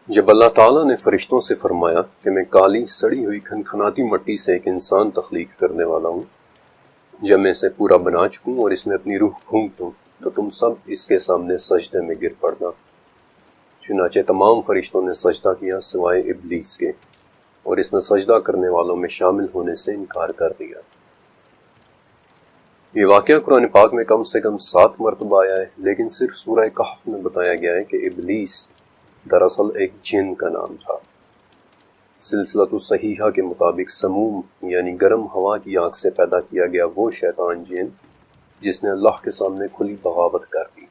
جب اللہ تعالیٰ نے فرشتوں سے فرمایا کہ میں کالی سڑی ہوئی کھنکھناتی مٹی سے ایک انسان تخلیق کرنے والا ہوں، جب میں اسے پورا بنا چکوں اور اس میں اپنی روح پھونک دوں تو تم سب اس کے سامنے سجدے میں گر پڑنا۔ چنانچہ تمام فرشتوں نے سجدہ کیا سوائے ابلیس کے، اور اس نے سجدہ کرنے والوں میں شامل ہونے سے انکار کر دیا۔ یہ واقعہ قرآن پاک میں کم سے کم 7 مرتبہ آیا ہے، لیکن صرف سورہ کہف میں بتایا گیا ہے کہ ابلیس دراصل ایک جن کا نام تھا۔ سلسلۃ الصحیحہ کے مطابق سموم یعنی گرم ہوا کی آنکھ سے پیدا کیا گیا وہ شیطان جن جس نے اللہ کے سامنے کھلی بغاوت کر دی،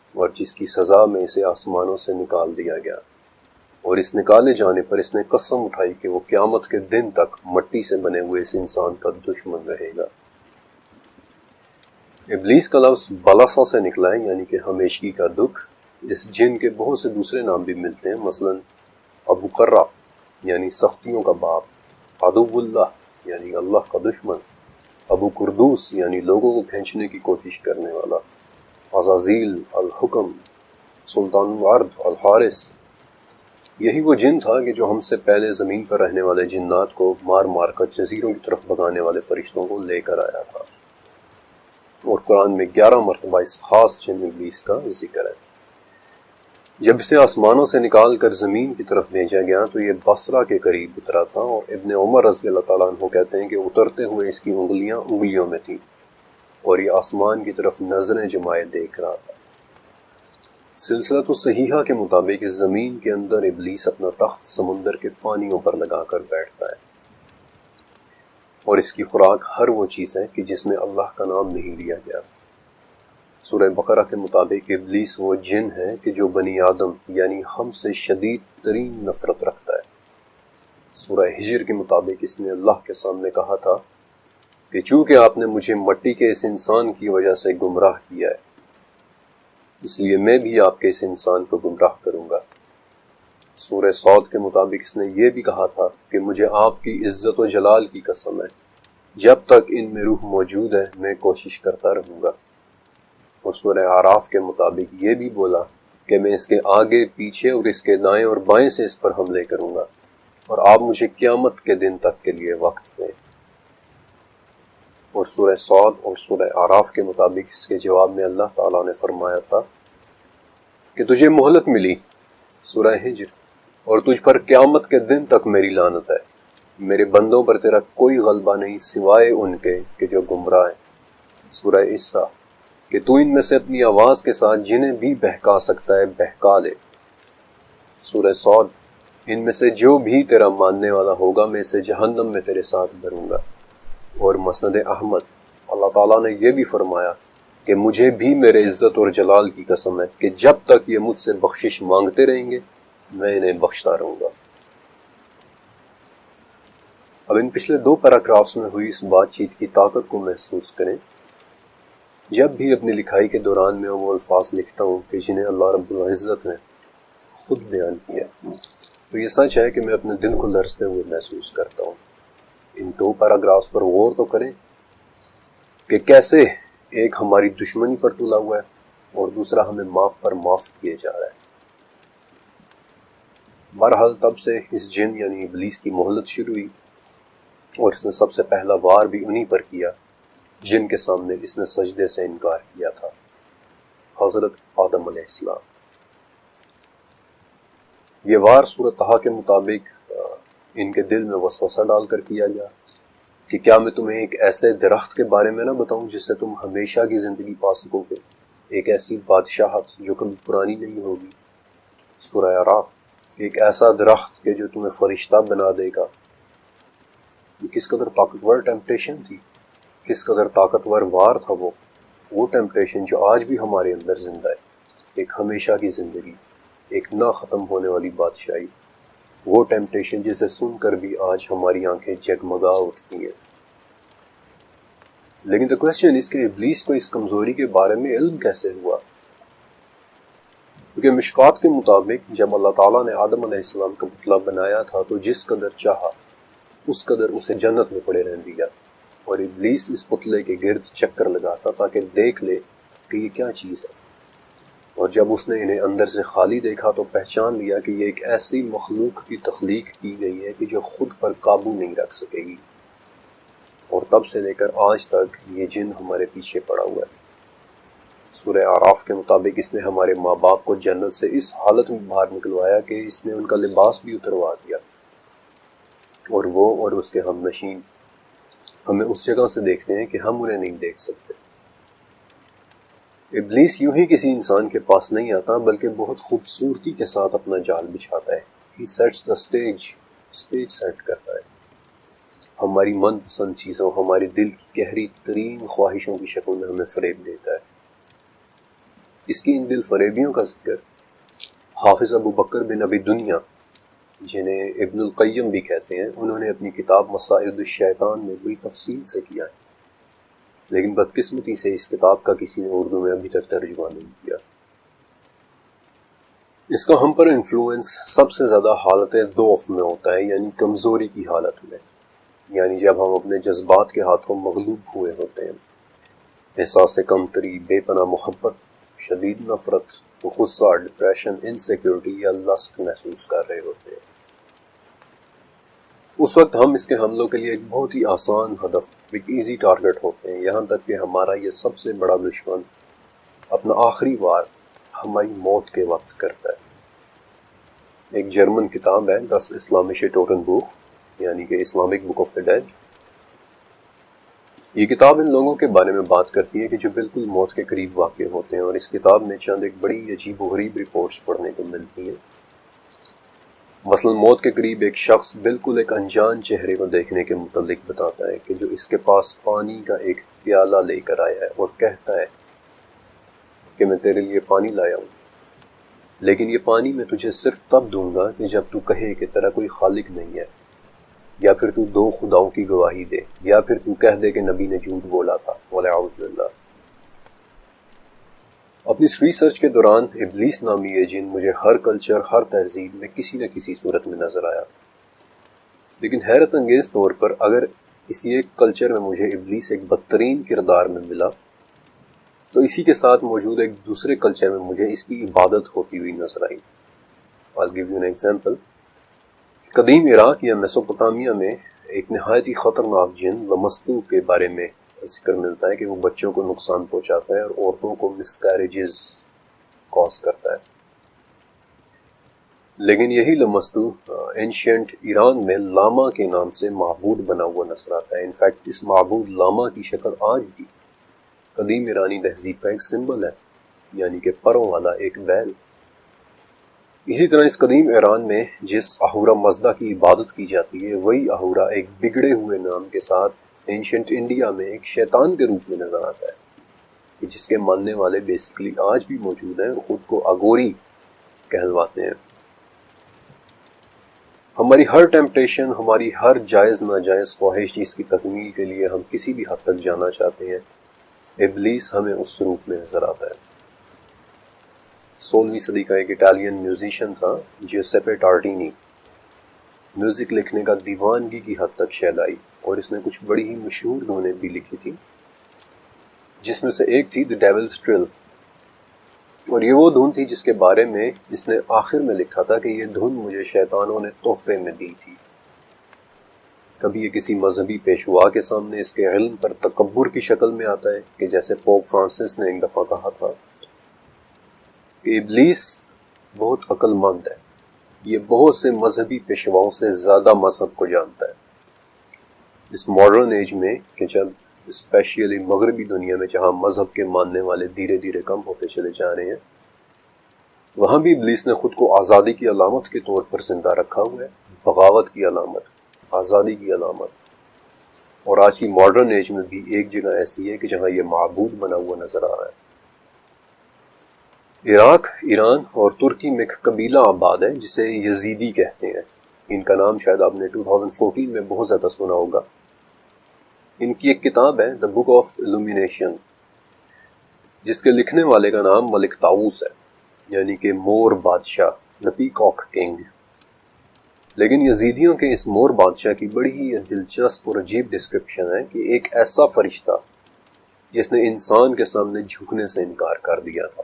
اور جس کی سزا میں اسے آسمانوں سے نکال دیا گیا، اور اس نکالے جانے پر اس نے قسم اٹھائی کہ وہ قیامت کے دن تک مٹی سے بنے ہوئے اس انسان کا دشمن رہے گا۔ ابلیس کا لفظ بلاسا سے نکلا ہے، یعنی کہ ہمیشگی کا دکھ۔ اس جن کے بہت سے دوسرے نام بھی ملتے ہیں، مثلا ابو قرہ یعنی سختیوں کا باپ، عدو اللہ یعنی اللہ کا دشمن، ابو کردوس یعنی لوگوں کو کھینچنے کی کوشش کرنے والا، عزازیل، الحکم، سلطان الارض، الحارث۔ یہی وہ جن تھا کہ جو ہم سے پہلے زمین پر رہنے والے جنات کو مار مار کر جزیروں کی طرف بھگانے والے فرشتوں کو لے کر آیا تھا، اور قرآن میں 11 مرتبہ اس خاص جن ابلیس کا ذکر ہے۔ جب اسے آسمانوں سے نکال کر زمین کی طرف بھیجا گیا تو یہ بصرہ کے قریب اترا تھا، اور ابن عمر رضی اللہ تعالیٰ عنہ کہتے ہیں کہ اترتے ہوئے اس کی انگلیوں میں تھیں، اور یہ آسمان کی طرف نظریں جمائے دیکھ رہا تھا۔ سلسلۃ الصحیحہ کے مطابق اس زمین کے اندر ابلیس اپنا تخت سمندر کے پانیوں پر لگا کر بیٹھتا ہے، اور اس کی خوراک ہر وہ چیز ہے کہ جس میں اللہ کا نام نہیں لیا گیا۔ سورہ بقرہ کے مطابق ابلیس وہ جن ہے کہ جو بنی آدم یعنی ہم سے شدید ترین نفرت رکھتا ہے۔ سورہ ہجر کے مطابق اس نے اللہ کے سامنے کہا تھا کہ چونکہ آپ نے مجھے مٹی کے اس انسان کی وجہ سے گمراہ کیا ہے، اس لیے میں بھی آپ کے اس انسان کو گمراہ کروں گا۔ سورہ صاد کے مطابق اس نے یہ بھی کہا تھا کہ مجھے آپ کی عزت و جلال کی قسم ہے، جب تک ان میں روح موجود ہے میں کوشش کرتا رہوں گا۔ اور سورہ اعراف کے مطابق یہ بھی بولا کہ میں اس کے آگے پیچھے اور اس کے دائیں اور بائیں سے اس پر حملے کروں گا، اور آپ مجھے قیامت کے دن تک کے لیے وقت دیں۔ اور سورہ صاد اور سورہ اعراف کے مطابق اس کے جواب میں اللہ تعالیٰ نے فرمایا تھا کہ تجھے مہلت ملی، سورہ ہجر، اور تجھ پر قیامت کے دن تک میری لعنت ہے، میرے بندوں پر تیرا کوئی غلبہ نہیں سوائے ان کے کہ جو گمراہ ہیں، سورہ اسراء، کہ تو ان میں سے اپنی آواز کے ساتھ جنہیں بھی بہکا سکتا ہے بہکا لے، سورہ صاد، ان میں سے جو بھی تیرا ماننے والا ہوگا میں اسے جہنم میں تیرے ساتھ بھروں گا۔ اور مسند احمد اللہ تعالیٰ نے یہ بھی فرمایا کہ مجھے بھی میرے عزت اور جلال کی قسم ہے کہ جب تک یہ مجھ سے بخشش مانگتے رہیں گے میں انہیں بخشتا رہوں گا۔ اب ان پچھلے 2 پیراگرافز میں ہوئی اس بات چیت کی طاقت کو محسوس کریں۔ جب بھی اپنی لکھائی کے دوران میں وہ الفاظ لکھتا ہوں کہ جنہیں اللہ رب العزت نے خود بیان کیا، تو یہ سچ ہے کہ میں اپنے دل کو لرزتے ہوئے محسوس کرتا ہوں۔ ان 2 پیراگرافز پر غور تو کریں کہ کیسے ایک ہماری دشمنی پر تلا ہوا ہے اور دوسرا ہمیں معاف پر معاف کیے جا رہا ہے۔ بہرحال تب سے اس جن یعنی ابلیس کی مہلت شروع ہوئی، اور اس نے سب سے پہلا وار بھی انہی پر کیا جن کے سامنے اس نے سجدے سے انکار کیا تھا، حضرت آدم علیہ السلام۔ یہ وار سورۃ طٰہٰ کے مطابق ان کے دل میں وسوسہ ڈال کر کیا گیا کہ کیا میں تمہیں ایک ایسے درخت کے بارے میں نہ بتاؤں جس سے تم ہمیشہ کی زندگی پا سکو گے، ایک ایسی بادشاہت جو کبھی پرانی نہیں ہوگی، سورہ اعراف، ایک ایسا درخت کہ جو تمہیں فرشتہ بنا دے گا۔ یہ کس قدر طاقتور ٹیمپٹیشن تھی، کس قدر طاقتور وار تھا وہ ٹیمپٹیشن جو آج بھی ہمارے اندر زندہ ہے، ایک ہمیشہ کی زندگی، ایک نہ ختم ہونے والی بادشاہی، وہ ٹیمپٹیشن جسے سن کر بھی آج ہماری آنکھیں جگمگا اٹھتی ہیں۔ لیکن تو کوشچن اس کہ ابلیس کو اس کمزوری کے بارے میں علم کیسے ہوا؟ کیونکہ مشکات کے مطابق جب اللہ تعالیٰ نے آدم علیہ السلام کا پتلا بنایا تھا تو جس قدر چاہا اس قدر اسے جنت میں پڑے رہنے دیا، اور ابلیس اس پتلے کے گرد چکر لگاتا تاکہ دیکھ لے کہ یہ کیا چیز ہے، اور جب اس نے انہیں اندر سے خالی دیکھا تو پہچان لیا کہ یہ ایک ایسی مخلوق کی تخلیق کی گئی ہے کہ جو خود پر قابو نہیں رکھ سکے گی، اور تب سے لے کر آج تک یہ جن ہمارے پیچھے پڑا ہوا ہے۔ سورہ اعراف کے مطابق اس نے ہمارے ماں باپ کو جنت سے اس حالت میں باہر نکلوایا کہ اس نے ان کا لباس بھی اتروا دیا، اور وہ اور اس کے ہم نشین ہمیں اس جگہ سے دیکھتے ہیں کہ ہم انہیں نہیں دیکھ سکتے۔ ابلیس یوں ہی کسی انسان کے پاس نہیں آتا، بلکہ بہت خوبصورتی کے ساتھ اپنا جال بچھاتا ہے۔ ہی سیٹس دا اسٹیج سیٹ کرتا ہے، ہماری من پسند چیزوں، ہمارے دل کی گہری ترین خواہشوں کی شکل میں ہمیں فریب دیتا ہے۔ اس کی ان دل فریبیوں کا ذکر حافظ ابو بکر بن ابی دنیا، جنہیں ابن القیم بھی کہتے ہیں، انہوں نے اپنی کتاب مصائد الشیطان میں بڑی تفصیل سے کیا ہے، لیکن بدقسمتی سے اس کتاب کا کسی نے اردو میں ابھی تک ترجمہ نہیں کیا۔ اس کا ہم پر انفلوئنس سب سے زیادہ حالت ضعف میں ہوتا ہے، یعنی کمزوری کی حالت میں، یعنی جب ہم اپنے جذبات کے ہاتھوں مغلوب ہوئے ہوتے ہیں، احساس کمتری، بے پناہ محبت، شدید نفرت، غصہ، ڈپریشن، انسیکیورٹی یا لسٹ محسوس کر رہے ہوتے ہیں۔ اس وقت ہم اس کے حملوں کے لیے ایک بہت ہی آسان ہدف، ایک ایزی ٹارگٹ ہوتے ہیں، یہاں تک کہ ہمارا یہ سب سے بڑا دشمن اپنا آخری وار ہماری موت کے وقت کرتا ہے۔ ایک جرمن کتاب ہے Das Islamische Totenbuch، یعنی کہ Islamic book of the dead. یہ کتاب ان لوگوں کے بارے میں بات کرتی ہے کہ جو بالکل موت کے قریب واقع ہوتے ہیں، اور اس کتاب میں چند ایک بڑی عجیب و غریب رپورٹس پڑھنے کو ملتی ہیں۔ مثلا موت کے قریب ایک شخص بالکل ایک انجان چہرے کو دیکھنے کے متعلق بتاتا ہے کہ جو اس کے پاس پانی کا ایک پیالہ لے کر آیا ہے اور کہتا ہے کہ میں تیرے لیے پانی لایا ہوں، لیکن یہ پانی میں تجھے صرف تب دوں گا کہ جب تو کہے کہ تیرا کوئی خالق نہیں ہے، یا پھر تو دو خداؤں کی گواہی دے، یا پھر تو کہہ دے کہ نبی نے جھوٹ بولا تھا، والعیاذ باللہ۔ اپنی اس ریسرچ کے دوران ابلیس نامی یہ جن مجھے ہر کلچر، ہر تہذیب میں کسی نہ کسی صورت میں نظر آیا، لیکن حیرت انگیز طور پر اگر کسی ایک کلچر میں مجھے ابلیس ایک بدترین کردار میں ملا، تو اسی کے ساتھ موجود ایک دوسرے کلچر میں مجھے اس کی عبادت ہوتی ہوئی نظر آئی۔ I'll give you an example۔ قدیم عراق یا میسوپوٹامیہ میں ایک نہایت ہی خطرناک جن لمستو کے بارے میں ذکر ملتا ہے کہ وہ بچوں کو نقصان پہنچاتا ہے اور عورتوں کو مسکیریجز کاز کرتا ہے۔ لیکن یہی لمستو اینشینٹ ایران میں لاما کے نام سے معبود بنا ہوا نظر آتا ہے۔ انفیکٹ اس معبود لاما کی شکل آج بھی قدیم ایرانی تہذیب کا ایک سمبل ہے، یعنی کہ پروں والا ایک بیل۔ اسی طرح اس قدیم ایران میں جس اہورا مزدا کی عبادت کی جاتی ہے، وہی اہورا ایک بگڑے ہوئے نام کے ساتھ اینشنٹ انڈیا میں ایک شیطان کے روپ میں نظر آتا ہے، کہ جس کے ماننے والے بیسیکلی آج بھی موجود ہیں اور خود کو اگوری کہلواتے ہیں۔ ہماری ہر ٹیمپٹیشن، ہماری ہر جائز ناجائز خواہش جس کی تکمیل کے لیے ہم کسی بھی حد تک جانا چاہتے ہیں، ابلیس ہمیں اس روپ میں نظر آتا ہے۔ 16ویں صدی کا ایک اٹالین میوزیشین تھا جیوسیپے ٹارڈینی، میوزک لکھنے کا دیوانگی کی حد تک شیلائی، اور اس نے کچھ بڑی ہی مشہور دھنیں بھی لکھی تھی، جس میں سے ایک تھی دی ڈیولز ٹرل، اور یہ وہ دھن تھی جس کے بارے میں اس نے آخر میں لکھا تھا کہ یہ دھن مجھے شیطانوں نے تحفے میں دی تھی۔ کبھی یہ کسی مذہبی پیشوا کے سامنے اس کے علم پر تکبر کی شکل میں آتا ہے، کہ جیسے پوپ فرانسس نے ایک دفعہ کہا تھا کہ ابلیس بہت عقل مند ہے، یہ بہت سے مذہبی پیشواؤں سے زیادہ مذہب کو جانتا ہے۔ اس ماڈرن ایج میں کہ جب اسپیشلی مغربی دنیا میں جہاں مذہب کے ماننے والے دھیرے دھیرے کم ہوتے چلے جا رہے ہیں، وہاں بھی ابلیس نے خود کو آزادی کی علامت کے طور پر زندہ رکھا ہوا ہے، بغاوت کی علامت، آزادی کی علامت۔ اور آج کی ماڈرن ایج میں بھی ایک جگہ ایسی ہے کہ جہاں یہ معبود بنا ہوا نظر آ رہا ہے۔ عراق، ایران اور ترکی میں ایک قبیلہ آباد ہے جسے یزیدی کہتے ہیں۔ ان کا نام شاید آپ نے 2014 میں بہت زیادہ سنا ہوگا۔ ان کی ایک کتاب ہے دا بک آف ایلومینیشن، جس کے لکھنے والے کا نام ملک طاؤس ہے، یعنی کہ مور بادشاہ، دا پیکاک کنگ۔ لیکن یزیدیوں کے اس مور بادشاہ کی بڑی ہی دلچسپ اور عجیب ڈسکرپشن ہے کہ ایک ایسا فرشتہ جس نے انسان کے سامنے جھکنے سے انکار کر دیا تھا،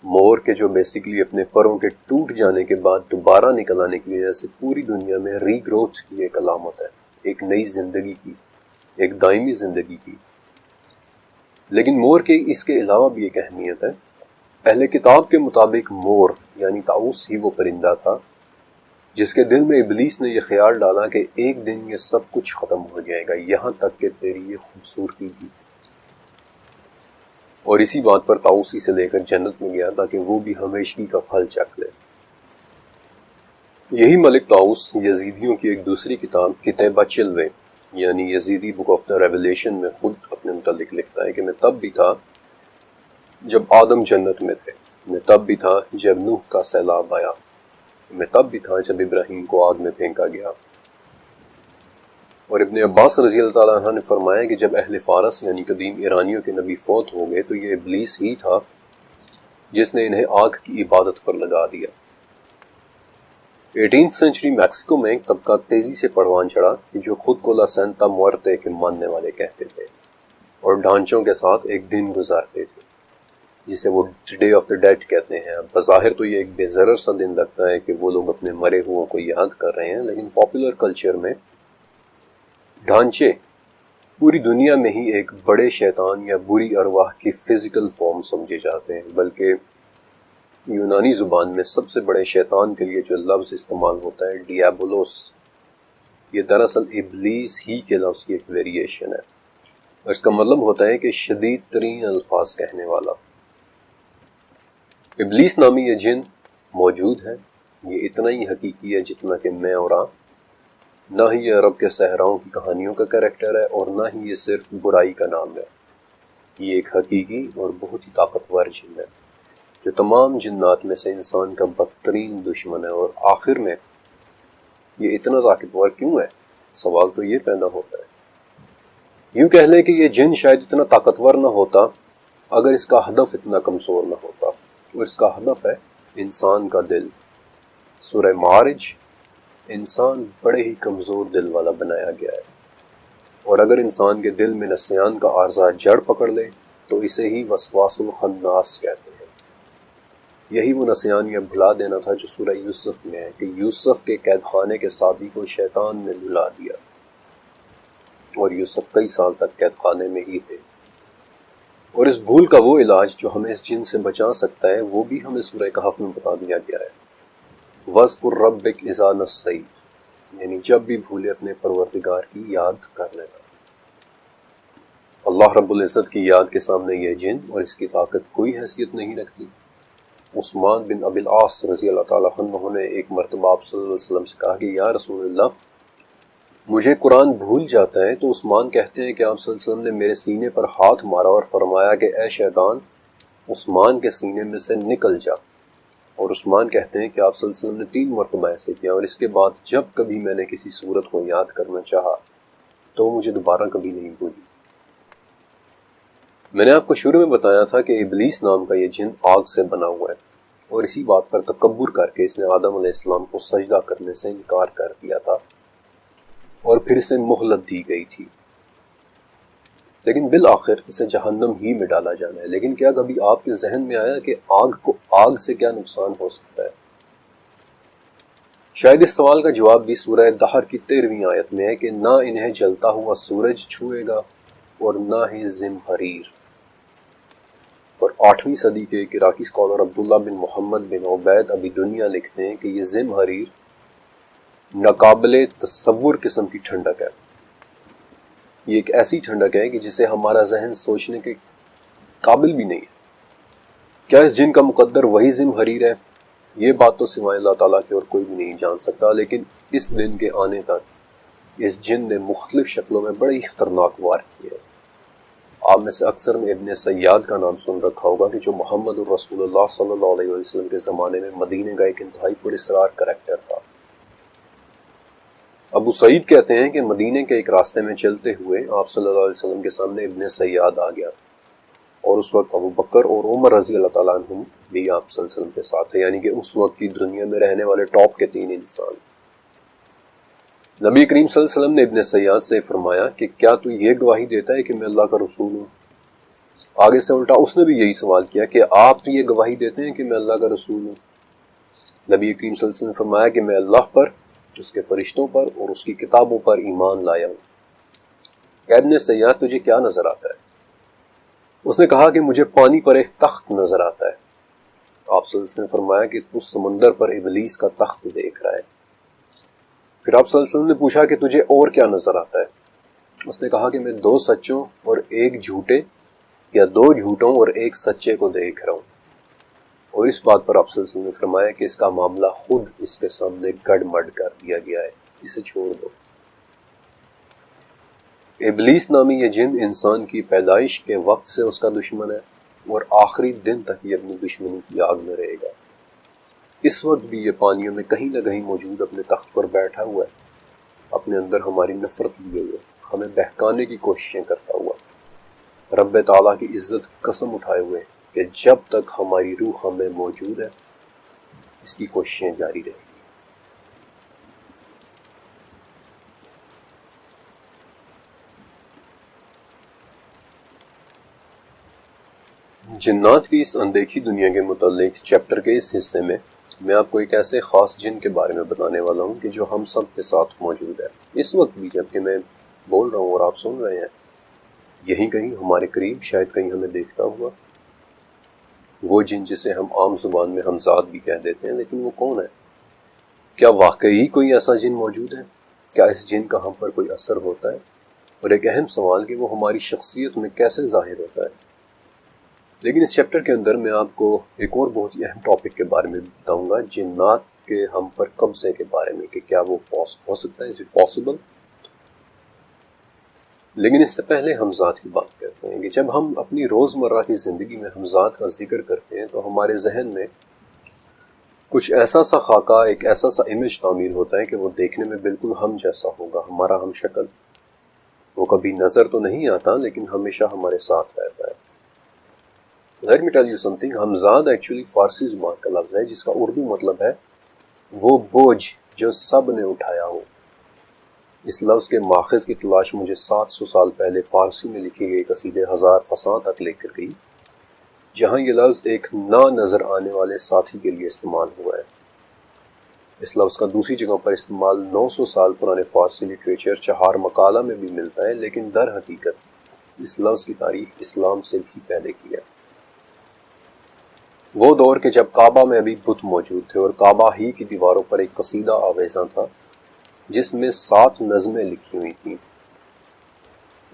مور کے جو بیسیکلی اپنے پروں کے ٹوٹ جانے کے بعد دوبارہ نکل آنے کی وجہ سے پوری دنیا میں ری گروتھ کی ایک علامت ہے، ایک نئی زندگی کی، ایک دائمی زندگی کی۔ لیکن مور کے اس کے علاوہ بھی ایک اہمیت ہے۔ اہل کتاب کے مطابق مور یعنی طاؤس ہی وہ پرندہ تھا جس کے دل میں ابلیس نے یہ خیال ڈالا کہ ایک دن یہ سب کچھ ختم ہو جائے گا، یہاں تک کہ تیری یہ خوبصورتی بھی، اور اسی بات پر طاؤس اسے لے کر جنت میں گیا تاکہ وہ بھی ہمیشگی کا پھل چکھ لے۔ یہی ملک طاؤس یزیدیوں کی ایک دوسری کتاب کتیبہ چلوے یعنی یزیدی بک آف دا ریولیشن میں خود اپنے متعلق لکھتا ہے کہ میں تب بھی تھا جب آدم جنت میں تھے، میں تب بھی تھا جب نوح کا سیلاب آیا، میں تب بھی تھا جب ابراہیم کو آگ میں پھینکا گیا۔ اور ابن عباس رضی اللہ تعالیٰ عنہ نے فرمایا کہ جب اہل فارس یعنی قدیم ایرانیوں کے نبی فوت ہو گئے تو یہ ابلیس ہی تھا جس نے انہیں آگ کی عبادت پر لگا دیا۔ 18th سینچری میکسیکو میں ایک طبقہ تیزی سے پروان چڑھا کہ جو خود کو لا سینتا موارتے کے ماننے والے کہتے تھے اور ڈھانچوں کے ساتھ ایک دن گزارتے تھے جسے وہ ڈے آف دا ڈیڈ کہتے ہیں۔ بظاہر تو یہ ایک بے ضرر سا دن لگتا ہے کہ وہ لوگ اپنے مرے ہوا کو یاد کر رہے ہیں، لیکن پاپولر کلچر میں ڈھانچے پوری دنیا میں ہی ایک بڑے شیطان یا بری ارواح کی فزیکل فارم سمجھے جاتے ہیں، بلکہ یونانی زبان میں سب سے بڑے شیطان کے لیے جو لفظ استعمال ہوتا ہے ڈیابولوس، یہ دراصل ابلیس ہی کے لفظ کی ایک ویریشن ہے، اور اس کا مطلب ہوتا ہے کہ شدید ترین الفاظ کہنے والا۔ ابلیس نامی یہ جن موجود ہے، یہ اتنا ہی حقیقی ہے جتنا کہ میں اور آپ۔ نہ ہی یہ عرب کے صحراؤں کی کہانیوں کا کریکٹر ہے اور نہ ہی یہ صرف برائی کا نام ہے، یہ ایک حقیقی اور بہت ہی طاقتور جن ہے جو تمام جنات میں سے انسان کا بدترین دشمن ہے۔ اور آخر میں یہ اتنا طاقتور کیوں ہے؟ سوال تو یہ پیدا ہوتا ہے۔ یوں کہہ لیں کہ یہ جن شاید اتنا طاقتور نہ ہوتا اگر اس کا ہدف اتنا کمزور نہ ہوتا، اور اس کا ہدف ہے انسان کا دل۔ سورہ معارج انسان بڑے ہی کمزور دل والا بنایا گیا ہے، اور اگر انسان کے دل میں نسیان کا عارضہ جڑ پکڑ لے تو اسے ہی وسواس الخناس کہتے ہیں۔ یہی وہ نسیان یا بھلا دینا تھا جو سورہ یوسف میں ہے کہ یوسف کے قید خانے کے ساتھی کو شیطان نے بھلا دیا، اور یوسف کئی سال تک قید خانے میں ہی تھے۔ اور اس بھول کا وہ علاج جو ہمیں اس جن سے بچا سکتا ہے وہ بھی ہمیں سورہ کہف میں بتا دیا گیا ہے۔ وَاذْكُرْ رَبَّكَ إِذَا نَسِيتَ، یعنی جب بھی بھولے اپنے پروردگار کی یاد کر لینا۔ اللہ رب العزت کی یاد کے سامنے یہ جن اور اس کی طاقت کوئی حیثیت نہیں رکھتی۔ عثمان بن ابی العاص رضی اللہ تعالیٰ عنہ نے ایک مرتبہ آپ صلی اللہ علیہ وسلم سے کہا کہ یا رسول اللہ، مجھے قرآن بھول جاتا ہے۔ تو عثمان کہتے ہیں کہ آپ صلی اللہ علیہ وسلم نے میرے سینے پر ہاتھ مارا اور فرمایا کہ اے شیطان، عثمان کے سینے میں سے نکل جا۔ اور عثمان کہتے ہیں کہ آپ صلی اللہ علیہ وسلم نے 3 مرتبہ ایسے کیا، اور اس کے بعد جب کبھی میں نے کسی صورت کو یاد کرنا چاہا تو مجھے دوبارہ کبھی نہیں بھولی۔ میں نے آپ کو شروع میں بتایا تھا کہ ابلیس نام کا یہ جن آگ سے بنا ہوا ہے، اور اسی بات پر تکبر کر کے اس نے آدم علیہ السلام کو سجدہ کرنے سے انکار کر دیا تھا، اور پھر اسے مہلت دی گئی تھی، لیکن بالآخر اسے جہنم ہی میں ڈالا جانا ہے۔ لیکن کیا کبھی آپ کے ذہن میں آیا کہ آگ سے کیا نقصان ہو سکتا ہے؟ شاید اس سوال کا جواب بھی سورہ دہر کی 13ویں آیت میں ہے کہ نہ انہیں جلتا ہوا سورج چھوئے گا اور نہ ہی زمہریر۔ اور 8ویں صدی کے ایک عراقی اسکالر عبداللہ بن محمد بن عبید ابی دنیا لکھتے ہیں کہ یہ زمہریر ناقابل تصور قسم کی ٹھنڈک ہے۔ یہ ایک ایسی ٹھنڈک ہے کہ جسے ہمارا ذہن سوچنے کے قابل بھی نہیں ہے۔ کیا اس جن کا مقدر وہی زمہریر ہے؟ یہ بات تو سوائے اللہ تعالیٰ کے اور کوئی بھی نہیں جان سکتا، لیکن اس دن کے آنے تک اس جن نے مختلف شکلوں میں بڑے ہی خطرناک وار کیے ہیں۔ آپ میں سے اکثر نے ابن سیاد کا نام سن رکھا ہوگا کہ جو محمد الرسول اللہ صلی اللہ علیہ وسلم کے زمانے میں مدینے کا ایک انتہائی پراسرار کریکٹر تھا۔ ابو سعید کہتے ہیں کہ مدینے کے ایک راستے میں چلتے ہوئے آپ صلی اللہ علیہ وسلم کے سامنے ابن سیاد آ گیا، اور اس وقت ابو بکر اور عمر رضی اللہ تعالیٰ عنہم بھی آپ صلی اللہ علیہ وسلم کے ساتھ تھے، یعنی کہ اس وقت کی دنیا میں رہنے والے ٹاپ کے 3 انسان۔ نبی کریم صلی اللہ علیہ وسلم نے ابن سیاد سے فرمایا کہ کیا تو یہ گواہی دیتا ہے کہ میں اللہ کا رسول ہوں؟ آگے سے الٹا اس نے بھی یہی سوال کیا کہ آپ یہ گواہی دیتے ہیں کہ میں اللہ کا رسول ہوں؟ نبی کریم صلی اللہ علیہ وسلم نے فرمایا کہ میں اللہ پر، اس کے فرشتوں پر اور اس کی کتابوں پر ایمان لایا ہوں۔ ابن سیاد تجھے کیا نظر آتا ہے؟ اس نے کہا کہ مجھے پانی پر ایک تخت نظر آتا ہے۔ آپ صلی اللہ علیہ وسلم نے فرمایا کہ تو سمندر پر ابلیس کا تخت دیکھ رہا ہے۔ پھر آپ صلی اللہ علیہ وسلم نے پوچھا کہ تجھے اور کیا نظر آتا ہے؟ اس نے کہا کہ میں 2 سچوں اور ایک جھوٹے یا 2 جھوٹوں اور ایک سچے کو دیکھ رہا ہوں۔ اور اس بات پر آپ صلی اللہ علیہ وسلم نے فرمایا کہ اس کا معاملہ خود اس کے سامنے گڑ مڑ کر دیا گیا ہے، اسے چھوڑ دو۔ ابلیس نامی یہ جن انسان کی پیدائش کے وقت سے اس کا دشمن ہے اور آخری دن تک یہ اپنی دشمنی کی آگ میں رہے گا۔ اس وقت بھی یہ پانیوں میں کہیں نہ کہیں موجود اپنے تخت پر بیٹھا ہوا ہے، اپنے اندر ہماری نفرت لیے ہوئے، ہمیں بہکانے کی کوششیں کرتا ہوا، رب تعالیٰ کی عزت قسم اٹھائے ہوئے کہ جب تک ہماری روح ہمیں موجود ہے اس کی کوششیں جاری رہیں گی۔ جنات کی اس اندیکھی دنیا کے متعلق چیپٹر کے اس حصے میں میں آپ کو ایک ایسے خاص جن کے بارے میں بتانے والا ہوں کہ جو ہم سب کے ساتھ موجود ہے اس وقت بھی، جبکہ میں بول رہا ہوں اور آپ سن رہے ہیں، یہیں کہیں ہمارے قریب، شاید کہیں ہمیں دیکھتا ہوا۔ وہ جن جسے ہم عام زبان میں ہمزاد بھی کہہ دیتے ہیں، لیکن وہ کون ہے؟ کیا واقعی کوئی ایسا جن موجود ہے؟ کیا اس جن کا ہم پر کوئی اثر ہوتا ہے؟ اور ایک اہم سوال کہ وہ ہماری شخصیت میں کیسے ظاہر ہوتا ہے؟ لیکن اس چیپٹر کے اندر میں آپ کو ایک اور بہت ہی اہم ٹاپک کے بارے میں بتاؤں گا، جنات کے ہم پر قبضے کے بارے میں، کہ کیا وہ ہو سکتا ہے، is it possible؟ لیکن اس سے پہلے ہم ذات کی بات کرتے ہیں کہ جب ہم اپنی روزمرہ کی زندگی میں ہم ذات کا ذکر کرتے ہیں تو ہمارے ذہن میں کچھ ایسا سا خاکہ، ایک ایسا سا امیج تعمیر ہوتا ہے کہ وہ دیکھنے میں بالکل ہم جیسا ہوگا، ہمارا ہم شکل۔ وہ کبھی نظر تو نہیں آتا لیکن ہمیشہ ہمارے ساتھ رہتا ہے۔ Let me tell you something، ہمزاد ایکچولی فارسی زبان کا لفظ ہے جس کا اردو مطلب ہے وہ بوجھ جو سب نے اٹھایا ہو۔ اس لفظ کے ماخذ کی تلاش مجھے 700 سال پہلے فارسی میں لکھی گئی قصیدے 1000 فصاں تک لے کر گئی، جہاں یہ لفظ ایک نہ نظر آنے والے ساتھی کے لیے استعمال ہوا ہے۔ اس لفظ کا دوسری جگہ پر استعمال 900 سال پرانے فارسی لٹریچر چہار مقالہ میں بھی ملتا ہے، لیکن در حقیقت اس لفظ کی تاریخ اسلام سے بھی پہلے کی ہے۔ وہ دور کہ جب کعبہ میں ابھی بت موجود تھے اور کعبہ ہی کی دیواروں پر ایک قصیدہ آویزاں تھا جس میں 7 نظمیں لکھی ہوئی تھیں۔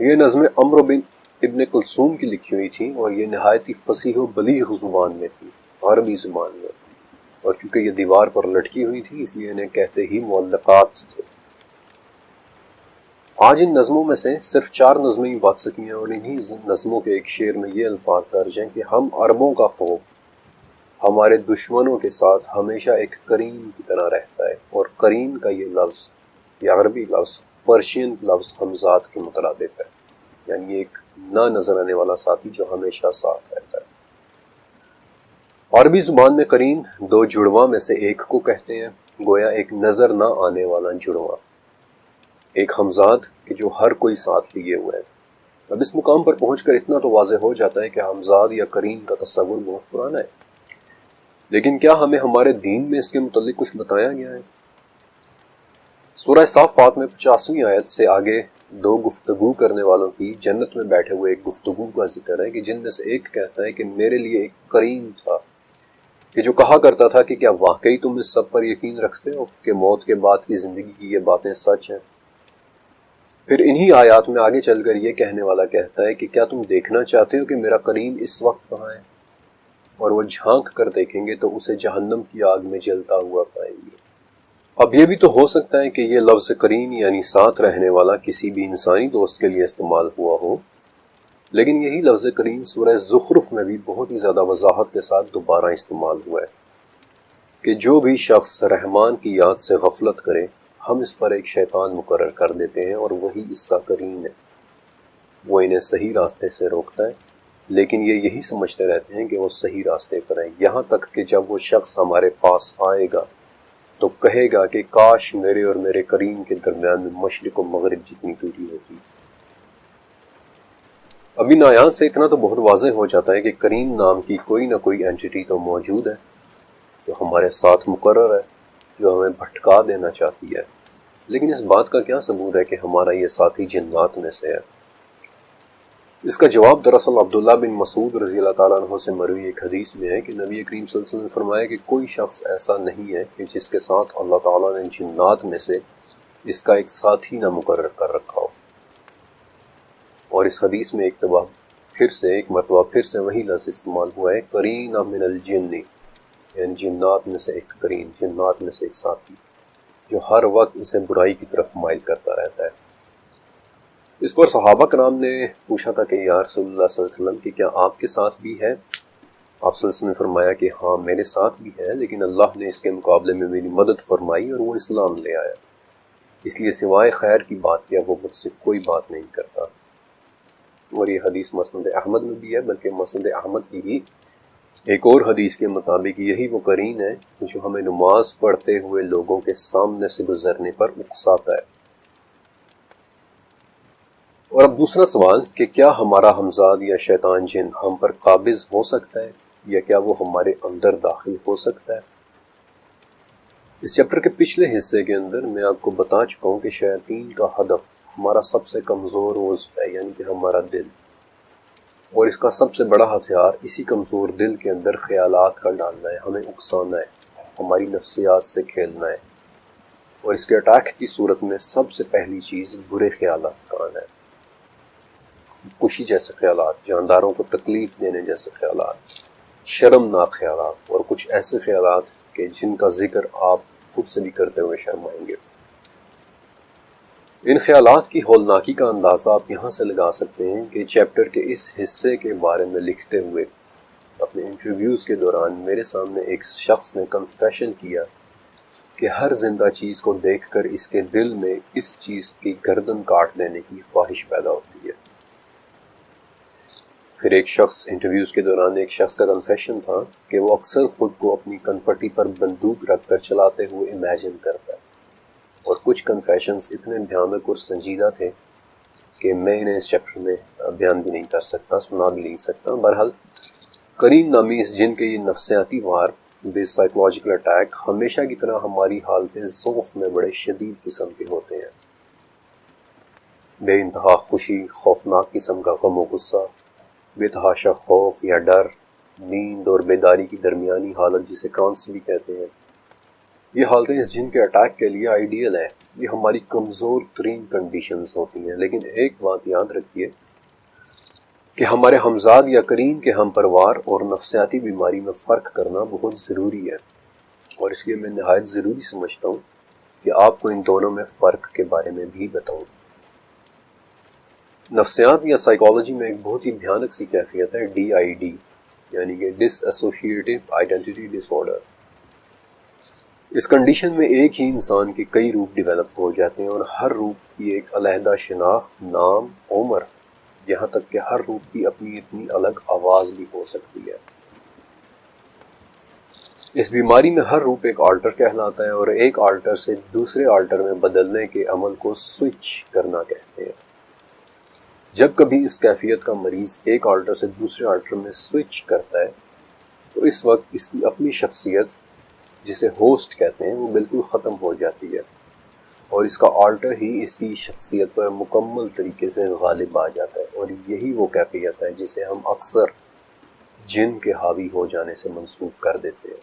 یہ نظمیں عمرو بن ابن کلثوم کی لکھی ہوئی تھیں اور یہ نہایت ہی فصیح و بلیغ زبان میں تھی، عربی زبان میں، اور چونکہ یہ دیوار پر لٹکی ہوئی تھی اس لیے انہیں کہتے ہی معلقات تھے۔ آج ان نظموں میں سے صرف 4 نظمیں ہی بچ سکی ہیں اور انہی نظموں کے ایک شعر میں یہ الفاظ درج ہیں کہ ہم عربوں کا خوف ہمارے دشمنوں کے ساتھ ہمیشہ ایک قرین کی طرح رہتا ہے، اور قرین کا یہ لفظ، یہ عربی لفظ پرشین لفظ ہمزاد کے مترادف ہے، یعنی ایک نہ نظر آنے والا ساتھی جو ہمیشہ ساتھ رہتا ہے۔ عربی زبان میں قرین 2 جڑواں میں سے ایک کو کہتے ہیں، گویا ایک نظر نہ آنے والا جڑواں، ایک ہمزاد کہ جو ہر کوئی ساتھ لیے ہوئے ہے۔ اب اس مقام پر پہنچ کر اتنا تو واضح ہو جاتا ہے کہ ہمزاد یا قرین کا تصور بہت پرانا ہے، لیکن کیا ہمیں ہمارے دین میں اس کے متعلق کچھ بتایا گیا ہے؟ سورہ صافات میں 50ویں آیت سے آگے 2 گفتگو کرنے والوں کی جنت میں بیٹھے ہوئے ایک گفتگو کا ذکر ہے کہ جن میں سے ایک کہتا ہے کہ میرے لیے ایک قرین تھا کہ جو کہا کرتا تھا کہ کیا واقعی تم اس سب پر یقین رکھتے ہو کہ موت کے بعد کی زندگی کی یہ باتیں سچ ہیں؟ پھر انہی آیات میں آگے چل کر یہ کہنے والا کہتا ہے کہ کیا تم دیکھنا چاہتے ہو کہ میرا قرین اس وقت کہاں ہے؟ اور وہ جھانک کر دیکھیں گے تو اسے جہنم کی آگ میں جلتا ہوا پائیں گے۔ اب یہ بھی تو ہو سکتا ہے کہ یہ لفظ قرین یعنی ساتھ رہنے والا کسی بھی انسانی دوست کے لیے استعمال ہوا ہو، لیکن یہی لفظ قرین سورہ زخرف میں بھی بہت ہی زیادہ وضاحت کے ساتھ دوبارہ استعمال ہوا ہے کہ جو بھی شخص رحمان کی یاد سے غفلت کرے ہم اس پر ایک شیطان مقرر کر دیتے ہیں اور وہی اس کا قرین ہے۔ وہ انہیں صحیح راستے سے روکتا ہے، لیکن یہ یہی سمجھتے رہتے ہیں کہ وہ صحیح راستے پر ہیں، یہاں تک کہ جب وہ شخص ہمارے پاس آئے گا تو کہے گا کہ کاش میرے اور میرے قرین کے درمیان میں مشرق و مغرب جتنی دوری ہوتی۔ ابھی نایان سے اتنا تو بہت واضح ہو جاتا ہے کہ کریم نام کی کوئی نہ کوئی اینٹی تو موجود ہے جو ہمارے ساتھ مقرر ہے، جو ہمیں بھٹکا دینا چاہتی ہے، لیکن اس بات کا کیا ثبوت ہے کہ ہمارا یہ ساتھی جنات میں سے ہے؟ اس کا جواب دراصل عبداللہ بن مسعود رضی اللہ تعالیٰ عنہ سے مروی ایک حدیث میں ہے کہ نبی کریم صلی اللہ علیہ وسلم نے فرمایا کہ کوئی شخص ایسا نہیں ہے کہ جس کے ساتھ اللہ تعالیٰ نے جنات میں سے اس کا ایک ساتھی نہ مقرر کر رکھا ہو۔ اور اس حدیث میں ایک مرتبہ پھر سے وہی لفظ استعمال ہوا ہے، قرین من الجن، یعنی جنات میں سے ایک قرین، جنات میں سے ایک ساتھی جو ہر وقت اسے برائی کی طرف مائل کرتا رہتا ہے۔ اس پر صحابہ کرام نے پوچھا تھا کہ یا رسول اللہ صلی اللہ علیہ وسلم کہ کیا آپ کے ساتھ بھی ہے؟ آپ صلی اللہ علیہ وسلم نے فرمایا کہ ہاں میرے ساتھ بھی ہے، لیکن اللہ نے اس کے مقابلے میں میری مدد فرمائی اور وہ اسلام لے آیا، اس لیے سوائے خیر کی بات کیا وہ مجھ سے کوئی بات نہیں کرتا۔ اور یہ حدیث مسند احمد میں بھی ہے، بلکہ مسند احمد کی ہی ایک اور حدیث کے مطابق یہی وہ قرین ہے جو ہمیں نماز پڑھتے ہوئے لوگوں کے سامنے سے گزرنے پر اکساتا ہے۔ اور اب دوسرا سوال کہ کیا ہمارا ہمزاد یا شیطان جن ہم پر قابض ہو سکتا ہے یا کیا وہ ہمارے اندر داخل ہو سکتا ہے؟ اس چیپٹر کے پچھلے حصے کے اندر میں آپ کو بتا چکا ہوں کہ شیاطین کا ہدف ہمارا سب سے کمزور عضو ہے، یعنی کہ ہمارا دل، اور اس کا سب سے بڑا ہتھیار اسی کمزور دل کے اندر خیالات کا ڈالنا ہے، ہمیں اکسانا ہے، ہماری نفسیات سے کھیلنا ہے، اور اس کے اٹیک کی صورت میں سب سے پہلی چیز برے خیالات کا آنا ہے، خودکشی جیسے خیالات، جانداروں کو تکلیف دینے جیسے خیالات، شرمناک خیالات، اور کچھ ایسے خیالات کہ جن کا ذکر آپ خود سے بھی کرتے ہوئے شرمائیں گے۔ ان خیالات کی ہولناکی کا اندازہ آپ یہاں سے لگا سکتے ہیں کہ چیپٹر کے اس حصے کے بارے میں لکھتے ہوئے اپنے انٹرویوز کے دوران میرے سامنے ایک شخص نے کنفیشن کیا کہ ہر زندہ چیز کو دیکھ کر اس کے دل میں اس چیز کی گردن کاٹ دینے کی خواہش پیدا ہوتی ہے۔ پھر انٹرویوز کے دوران ایک شخص کا کنفیشن تھا کہ وہ اکثر خود کو اپنی کنپٹی پر بندوق رکھ کر چلاتے ہوئے امیجن کرتا ہے، اور کچھ کنفیشنز اتنے بھیانک اور سنجیدہ تھے کہ میں انہیں اس چیپٹر میں بیان بھی نہیں کر سکتا، سنا بھی نہیں سکتا۔ بہرحال کریم نامی اس جن کے یہ نفسیاتی وار بیس سائیکولوجیکل اٹیک ہمیشہ کی طرح ہماری حالتیں ضعف میں بڑے شدید قسم کے ہوتے ہیں، بے انتہا خوشی، خوفناک قسم کا غم و غصہ، بے تحاشا خوف یا ڈر، نیند اور بیداری کی درمیانی حالت جسے ٹرانس بھی کہتے ہیں۔ یہ حالتیں اس جن کے اٹیک کے لیے آئیڈیل ہے، یہ ہماری کمزور ترین کنڈیشنز ہوتی ہیں، لیکن ایک بات یاد رکھیے کہ ہمارے ہمزاد یا قرین کے ہم پروار اور نفسیاتی بیماری میں فرق کرنا بہت ضروری ہے، اور اس لیے میں نہایت ضروری سمجھتا ہوں کہ آپ کو ان دونوں میں فرق کے بارے میں بھی بتاؤں۔ نفسیات یا سائیکالوجی میں ایک بہت ہی بھیانک سی کیفیت ہے DID، یعنی کہ ڈس ایسوسیٹیو آئیڈینٹی ڈس آرڈر۔ اس کنڈیشن میں ایک ہی انسان کے کئی روپ ڈیولپ ہو جاتے ہیں، اور ہر روپ کی ایک علیحدہ شناخت، نام، عمر، یہاں تک کہ ہر روپ کی اپنی الگ آواز بھی ہو سکتی ہے۔ اس بیماری میں ہر روپ ایک آلٹر کہلاتا ہے، اور ایک آلٹر سے دوسرے آلٹر میں بدلنے کے عمل کو سوئچ کرنا کہتے ہیں۔ جب کبھی اس کیفیت کا مریض ایک آلٹر سے دوسرے آلٹر میں سوئچ کرتا ہے تو اس وقت اس کی اپنی شخصیت جسے ہوسٹ کہتے ہیں وہ بالکل ختم ہو جاتی ہے، اور اس کا آلٹر ہی اس کی شخصیت پر مکمل طریقے سے غالب آ جاتا ہے، اور یہی وہ کیفیت ہے جسے ہم اکثر جن کے حاوی ہو جانے سے منسوب کر دیتے ہیں۔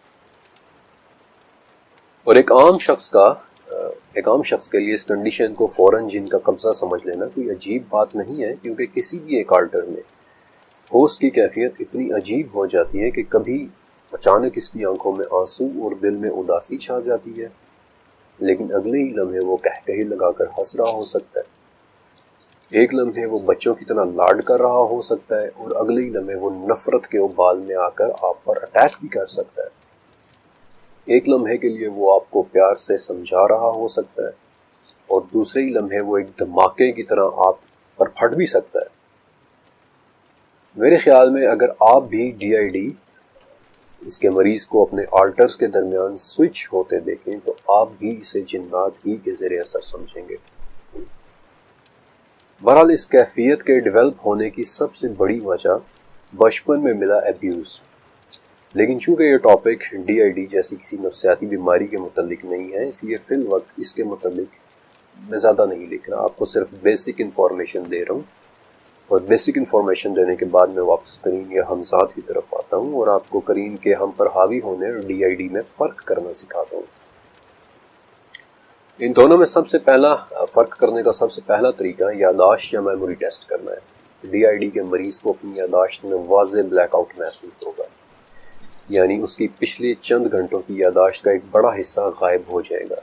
اور ایک عام شخص کے لیے اس کنڈیشن کو فوراً جن کا قبضہ سمجھ لینا کوئی عجیب بات نہیں ہے، کیونکہ کسی بھی ایک آلٹر میں ہوسٹ کی کیفیت اتنی عجیب ہو جاتی ہے کہ کبھی اچانک اس کی آنکھوں میں آنسو اور دل میں اداسی چھا جاتی ہے، لیکن اگلے ہی لمحے وہ کہکہے لگا کر ہنس رہا ہو سکتا ہے، ایک لمحے وہ بچوں کی طرح لاڈ کر رہا ہو سکتا ہے، اور اگلے ہی لمحے وہ نفرت کے ابال میں آ کر آپ پر اٹیک بھی کر سکتا ہے، ایک لمحے کے لیے وہ آپ کو پیار سے سمجھا رہا ہو سکتا ہے، اور دوسرے ہی لمحے وہ ایک دھماکے کی طرح آپ پر پھٹ بھی سکتا ہے۔ میرے خیال میں اگر آپ بھی DID اس کے مریض کو اپنے آلٹرز کے درمیان سوئچ ہوتے دیکھیں تو آپ بھی اسے جنات ہی کے زیر اثر سمجھیں گے۔ بہرحال اس کیفیت کے ڈیولپ ہونے کی سب سے بڑی وجہ بچپن میں ملا ایبیوز، لیکن چونکہ یہ ٹاپک ڈی آئی ڈی جیسی کسی نفسیاتی بیماری کے متعلق نہیں ہے، اس لیے فی الوقت اس کے متعلق میں زیادہ نہیں لکھ رہا، آپ کو صرف بیسک انفارمیشن دے رہا ہوں، اور بیسک انفارمیشن دینے کے بعد میں واپس کرین یا ہمزاد کی طرف آتا ہوں اور آپ کو کرین کے ہم پر حاوی ہونے اور ڈی آئی ڈی میں فرق کرنا سکھاتا ہوں۔ ان دونوں میں سب سے پہلا فرق کرنے کا سب سے پہلا طریقہ یادداشت یا میموری ٹیسٹ کرنا ہے۔ ڈی آئی ڈی کے مریض کو اپنی یادداشت میں واضح بلیک آؤٹ محسوس ہوگا، یعنی اس کی پچھلے چند گھنٹوں کی یادداشت کا ایک بڑا حصہ غائب ہو جائے گا،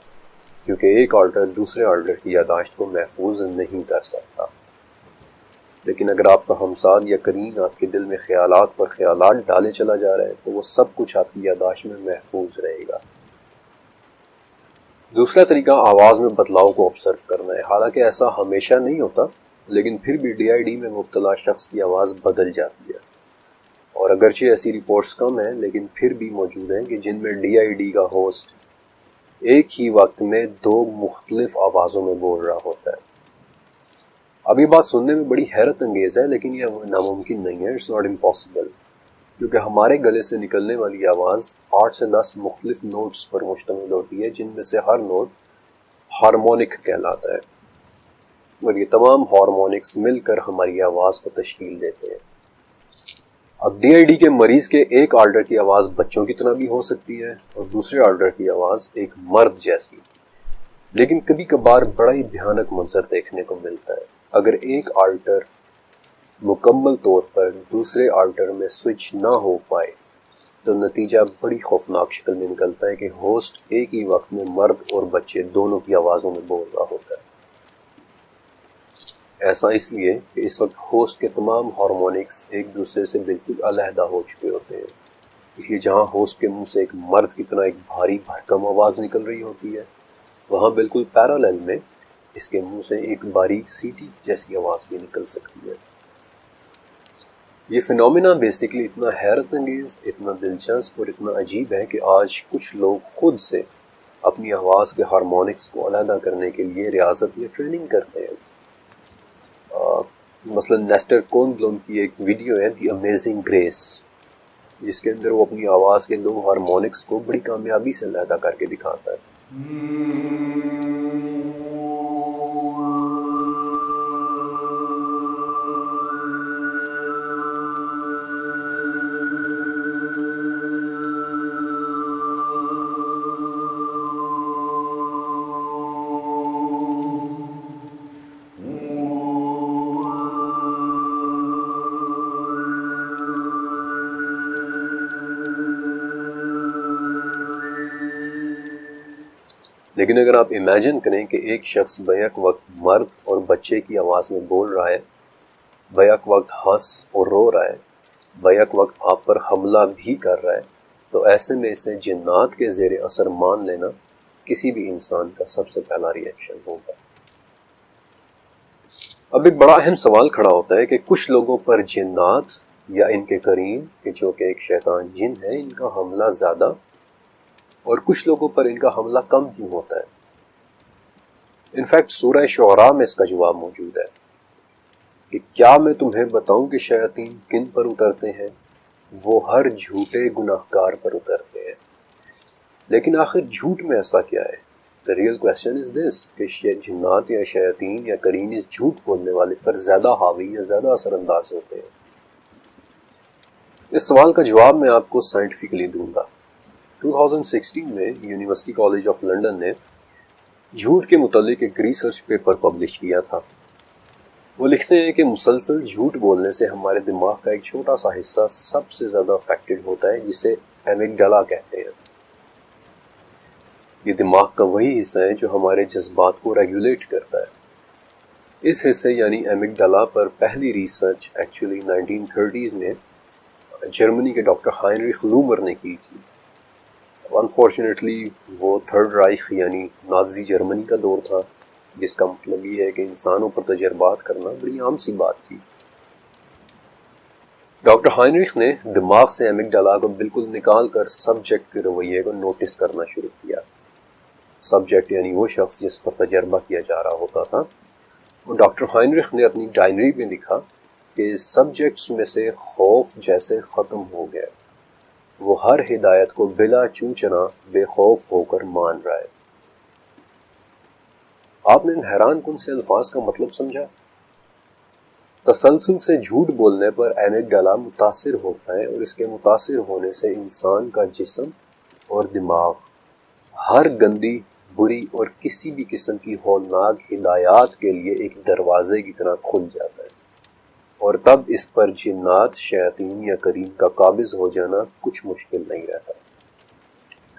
کیونکہ ایک آلٹر دوسرے آلٹر کی یادداشت کو محفوظ نہیں کر سکتا۔ لیکن اگر آپ کا ہمساد یا کرین آپ کے دل میں خیالات پر خیالات ڈالے چلا جا رہا ہے تو وہ سب کچھ آپ کی یادداشت میں محفوظ رہے گا۔ دوسرا طریقہ آواز میں بدلاؤ کو آبزرو کرنا ہے۔ حالانکہ ایسا ہمیشہ نہیں ہوتا، لیکن پھر بھی ڈی آئی ڈی میں مبتلا شخص کی آواز بدل جاتی ہے، اور اگرچہ ایسی رپورٹس کم ہیں لیکن پھر بھی موجود ہیں کہ جن میں ڈی آئی ڈی کا ہوسٹ ایک ہی وقت میں دو مختلف آوازوں میں بول رہا ہوتا ہے۔ اب یہ بات سننے میں بڑی حیرت انگیز ہے، لیکن یہ ناممکن نہیں ہے، اٹس ناٹ امپاسبل، کیونکہ ہمارے گلے سے نکلنے والی آواز 8 سے 10 مختلف نوٹس پر مشتمل ہوتی ہے، جن میں سے ہر نوٹ ہارمونک کہلاتا ہے، اور یہ تمام ہارمونکس مل کر ہماری آواز کو تشکیل دیتے ہیں۔ اب ڈی آئی ڈی کے مریض کے ایک آلٹر کی آواز بچوں کی طرح بھی ہو سکتی ہے اور دوسرے آلٹر کی آواز ایک مرد جیسی، لیکن کبھی کبھار بڑا ہی بھیانک منظر دیکھنے کو ملتا ہے۔ اگر ایک آلٹر مکمل طور پر دوسرے آلٹر میں سوئچ نہ ہو پائے تو نتیجہ بڑی خوفناک شکل میں نکلتا ہے کہ ہوسٹ ایک ہی وقت میں مرد اور بچے دونوں کی آوازوں میں بول رہا ہوتا ہے۔ ایسا اس لیے کہ اس وقت ہوسٹ کے تمام ہارمونکس ایک دوسرے سے بالکل علیحدہ ہو چکے ہوتے ہیں، اس لیے جہاں ہوسٹ کے منہ سے ایک مرد کی طرح ایک بھاری بھرکم آواز نکل رہی ہوتی ہے، وہاں بالکل پیرالل میں اس کے منہ سے ایک باریک سیٹی جیسی آواز بھی نکل سکتی ہے۔ یہ فینومینا بیسیکلی اتنا حیرت انگیز، اتنا دلچسپ اور اتنا عجیب ہے کہ آج کچھ لوگ خود سے اپنی آواز کے ہارمونکس کو علیحدہ کرنے کے لیے ریاضت یا ٹریننگ کرتے ہیں۔ مثلا نیسٹر کون بلوم کی ایک ویڈیو ہے دی امیزنگ گریس، جس کے اندر وہ اپنی آواز کے دو ہارمونکس کو بڑی کامیابی سے علیحدہ کر کے دکھاتا ہے۔ لیکن اگر آپ امیجن کریں کہ ایک شخص بیک وقت مرد اور بچے کی آواز میں بول رہا ہے، بیک وقت ہنس اور رو رہا ہے، بیک وقت آپ پر حملہ بھی کر رہا ہے، تو ایسے میں اسے جنات کے زیر اثر مان لینا کسی بھی انسان کا سب سے پہلا ری ایکشن ہوگا۔ اب ایک بڑا اہم سوال کھڑا ہوتا ہے کہ کچھ لوگوں پر جنات یا ان کے قرین کہ جو کہ ایک شیطان جن ہے، ان کا حملہ زیادہ اور کچھ لوگوں پر ان کا حملہ کم کیوں ہوتا ہے؟ انفیکٹ سورہ شعراء میں اس کا جواب موجود ہے کہ کیا میں تمہیں بتاؤں کہ شیاطین کن پر اترتے ہیں؟ وہ ہر جھوٹے گناہ گار پر اترتے ہیں۔ لیکن آخر جھوٹ میں ایسا کیا ہے؟ The real question is this کہ جنات یا شیاطین یا قرین اس جھوٹ بولنے والے پر زیادہ حاوی یا زیادہ اثر انداز ہوتے ہیں؟ اس سوال کا جواب میں آپ کو سائنٹیفکلی دوں گا۔ 2016 میں یونیورسٹی کالج آف لنڈن نے جھوٹ کے متعلق ایک ریسرچ پیپر پبلش کیا تھا۔ وہ لکھتے ہیں کہ مسلسل جھوٹ بولنے سے ہمارے دماغ کا ایک چھوٹا سا حصہ سب سے زیادہ افیکٹڈ ہوتا ہے، جسے ایمگڈالا کہتے ہیں۔ یہ دماغ کا وہی حصہ ہے جو ہمارے جذبات کو ریگولیٹ کرتا ہے۔ اس حصے یعنی ایمگڈالا پر پہلی ریسرچ ایکچولی 1930 میں جرمنی کے ڈاکٹر ہائنریخ لومر نے کی تھی۔ انفارچونیٹلی وہ تھرڈ رائخ یعنی نازی جرمنی کا دور تھا، جس کا مطلب یہ ہے کہ انسانوں پر تجربات کرنا بڑی عام سی بات تھی۔ ڈاکٹر ہائنریخ نے دماغ سے ایمگڈالا کو بالکل نکال کر سبجیکٹ کے رویے کو نوٹس کرنا شروع کیا۔ سبجیکٹ یعنی وہ شخص جس پر تجربہ کیا جا رہا ہوتا تھا، اور ڈاکٹر ہائنرخ نے اپنی ڈائری میں لکھا کہ سبجیکٹس میں سے خوف جیسے ختم ہو گیا، وہ ہر ہدایت کو بلا چوچنا بے خوف ہو کر مان رہا ہے۔ آپ نے ان حیران کن سے الفاظ کا مطلب سمجھا؟ تسلسل سے جھوٹ بولنے پر ایمگڈالا متاثر ہوتا ہے، اور اس کے متاثر ہونے سے انسان کا جسم اور دماغ ہر گندی، بری اور کسی بھی قسم کی ہولناک ہدایات کے لیے ایک دروازے کی طرح کھل جاتا ہے، اور تب اس پر جنات، شیاطین یا کریم کا قابض ہو جانا کچھ مشکل نہیں رہتا۔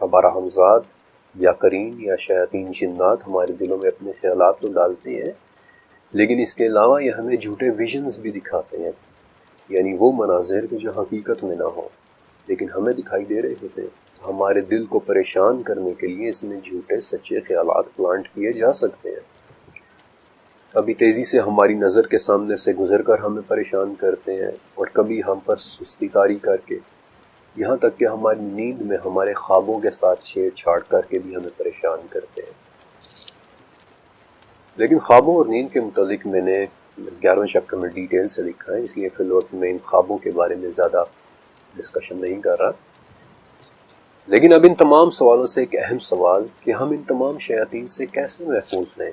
ہمارا ہمزاد یا کریم یا شیاطین جنات ہمارے دلوں میں اپنے خیالات تو ڈالتے ہیں، لیکن اس کے علاوہ یہ ہمیں جھوٹے ویژنز بھی دکھاتے ہیں، یعنی وہ مناظر جو حقیقت میں نہ ہوں لیکن ہمیں دکھائی دے رہے ہوتے ہیں۔ ہمارے دل کو پریشان کرنے کے لیے اس میں جھوٹے سچے خیالات پلانٹ کیے جا سکتے ہیں۔ کبھی تیزی سے ہماری نظر کے سامنے سے گزر کر ہمیں پریشان کرتے ہیں، اور کبھی ہم پر سستی کاری کر کے، یہاں تک کہ ہماری نیند میں ہمارے خوابوں کے ساتھ چھیڑ چھاڑ کر کے بھی ہمیں پریشان کرتے ہیں۔ لیکن خوابوں اور نیند کے متعلق میں نے 11ویں چیپٹر میں ڈیٹیل سے لکھا ہے، اس لیے فی الوقت میں ان خوابوں کے بارے میں زیادہ ڈسکشن نہیں کر رہا۔ لیکن اب ان تمام سوالوں سے ایک اہم سوال کہ ہم ان تمام شیاطین سے کیسے محفوظ رہیں۔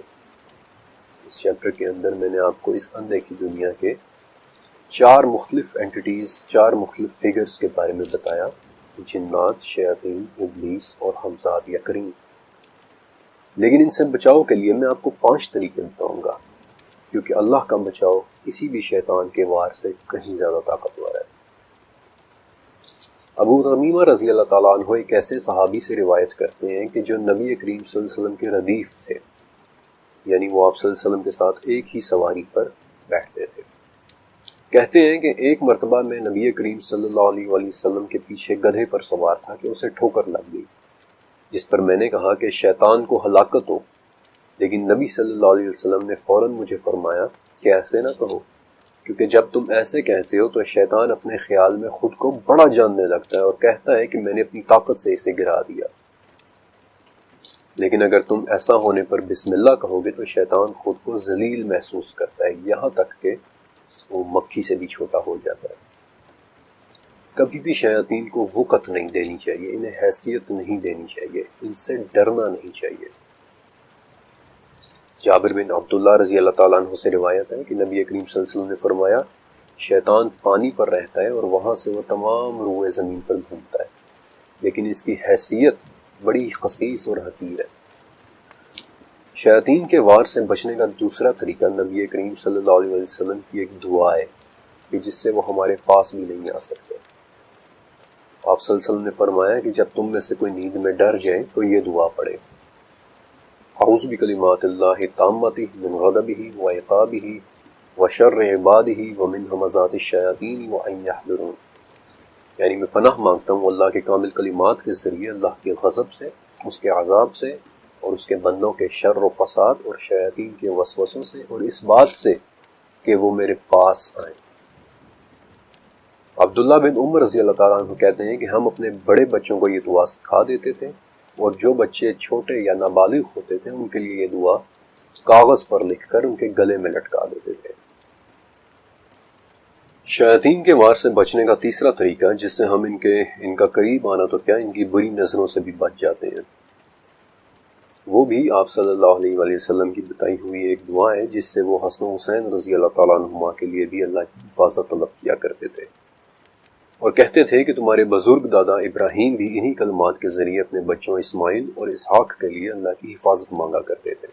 اس چیپٹر کے اندر میں نے آپ کو اس اندیکھی دنیا کے 4 مختلف اینٹیٹیز، 4 مختلف فگرز کے بارے میں بتایا: جنات، شیاطین، ابلیس اور ہمزاد یا کریم۔ لیکن ان سے بچاؤ کے لیے میں آپ کو 5 طریقے بتاؤں گا، کیونکہ اللہ کا بچاؤ کسی بھی شیطان کے وار سے کہیں زیادہ طاقتور ہے۔ ابو تمیمہ رضی اللہ تعالیٰ عنہ ایک ایسے صحابی سے روایت کرتے ہیں کہ جو نبی کریم صلی اللہ علیہ وسلم کے ردیف تھے، یعنی وہ آپ صلی اللہ علیہ وسلم کے ساتھ ایک ہی سواری پر بیٹھتے تھے۔ کہتے ہیں کہ ایک مرتبہ میں نبی کریم صلی اللہ علیہ وسلم کے پیچھے گدھے پر سوار تھا کہ اسے ٹھوکر لگ گئی، جس پر میں نے کہا کہ شیطان کو ہلاکت ہو، لیکن نبی صلی اللہ علیہ وسلم نے فوراً مجھے فرمایا کہ ایسے نہ کہو، کیونکہ جب تم ایسے کہتے ہو تو شیطان اپنے خیال میں خود کو بڑا جاننے لگتا ہے اور کہتا ہے کہ میں نے اپنی طاقت سے اسے گرا دیا۔ لیکن اگر تم ایسا ہونے پر بسم اللہ کہو گے تو شیطان خود کو ذلیل محسوس کرتا ہے، یہاں تک کہ وہ مکھی سے بھی چھوٹا ہو جاتا ہے۔ کبھی بھی شیاطین کو وقت نہیں دینی چاہیے، انہیں حیثیت نہیں دینی چاہیے، ان سے ڈرنا نہیں چاہیے۔ جابر بن عبداللہ رضی اللہ تعالیٰ عنہ سے روایت ہے کہ نبی کریم صلی اللہ علیہ وسلم نے فرمایا، شیطان پانی پر رہتا ہے اور وہاں سے وہ تمام روئے زمین پر گھومتا ہے، لیکن اس کی حیثیت بڑی خسیس اور حقیر ہے۔ شیاطین کے وار سے بچنے کا دوسرا طریقہ نبی کریم صلی اللہ علیہ وسلم کی ایک دعا ہے کہ جس سے وہ ہمارے پاس بھی نہیں آ سکتے۔ آپ صلی اللہ علیہ وسلم نے فرمایا کہ جب تم میں سے کوئی نیند میں ڈر جائے تو یہ دعا پڑھے: اعوذ بکلمات اللہ التامۃ من غضبہ وعقابہ وشر عبادہ ومن ہمزات الشیاطین وان یحضرون، یعنی میں پناہ مانگتا ہوں اللہ کے کامل کلمات کے ذریعے اللہ کے غضب سے، اس کے عذاب سے، اور اس کے بندوں کے شر و فساد اور شیاطین کے وسوسوں سے، اور اس بات سے کہ وہ میرے پاس آئیں۔ عبداللہ بن عمر رضی اللہ تعالیٰ عنہ کہتے ہیں کہ ہم اپنے بڑے بچوں کو یہ دعا سکھا دیتے تھے، اور جو بچے چھوٹے یا نابالغ ہوتے تھے ان کے لیے یہ دعا کاغذ پر لکھ کر ان کے گلے میں لٹکا دیتے تھے۔ شیاطین کے وار سے بچنے کا تیسرا طریقہ، جس سے ہم ان کا قریب آنا تو کیا، ان کی بری نظروں سے بھی بچ جاتے ہیں، وہ بھی آپ صلی اللہ علیہ وآلہ وسلم کی بتائی ہوئی ایک دعا ہے، جس سے وہ حسن و حسین رضی اللہ تعالیٰ عنہما کے لیے بھی اللہ کی حفاظت طلب کیا کرتے تھے، اور کہتے تھے کہ تمہارے بزرگ دادا ابراہیم بھی انہی کلمات کے ذریعے اپنے بچوں اسماعیل اور اسحاق کے لیے اللہ کی حفاظت مانگا کرتے تھے: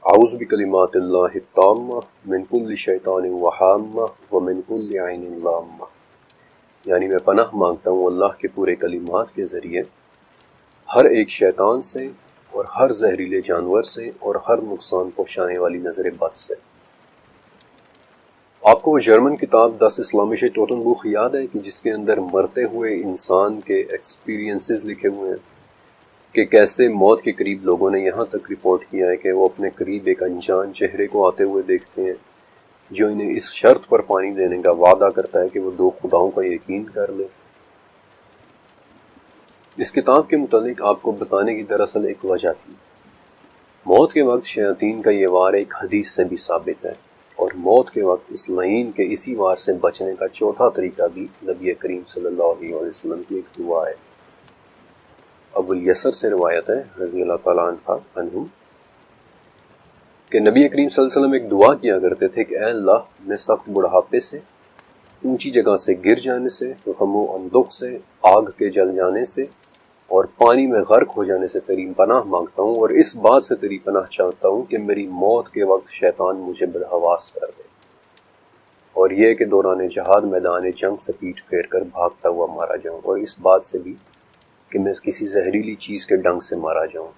اعوذ بکلمات اللہ التامہ من کل شیطان وہامہ ومن کل عین لامہ، یعنی میں پناہ مانگتا ہوں اللہ کے پورے کلمات کے ذریعے ہر ایک شیطان سے اور ہر زہریلے جانور سے اور ہر نقصان پہنچانے والی نظر بد سے۔ آپ کو وہ جرمن کتاب 10 اسلامش ٹوٹن بخ یاد ہے کہ جس کے اندر مرتے ہوئے انسان کے ایکسپیرینسز لکھے ہوئے ہیں کہ کیسے موت کے قریب لوگوں نے یہاں تک رپورٹ کیا ہے کہ وہ اپنے قریب ایک انجان چہرے کو آتے ہوئے دیکھتے ہیں جو انہیں اس شرط پر پانی دینے کا وعدہ کرتا ہے کہ وہ 2 خداؤں کا یقین کر لیں۔ اس کتاب کے متعلق آپ کو بتانے کی دراصل ایک وجہ تھی۔ موت کے وقت شیاطین کا یہ وار ایک حدیث سے بھی ثابت ہے، اور موت کے وقت اس لعین کے اسی وار سے بچنے کا چوتھا طریقہ بھی نبی کریم صلی اللہ علیہ وسلم کی ایک دعا ہے۔ ابو الیسر سے روایت ہے رضی اللہ تعالیٰ عنہ کہ نبی کریم صلی اللہ علیہ وسلم ایک دعا کیا کرتے تھے کہ اے اللہ، میں سخت بڑھاپے سے، اونچی جگہ سے گر جانے سے، غم و اندوہ سے، آگ کے جل جانے سے اور پانی میں غرق ہو جانے سے تیری پناہ مانگتا ہوں، اور اس بات سے تیری پناہ چاہتا ہوں کہ میری موت کے وقت شیطان مجھے بدحواس کر دے، اور یہ کہ دوران جہاد میدان جنگ سے پیٹھ پھیر کر بھاگتا ہوا مارا جاؤں، اور اس بات سے بھی کہ میں کسی زہریلی چیز کے ڈنگ سے مارا جاؤں۔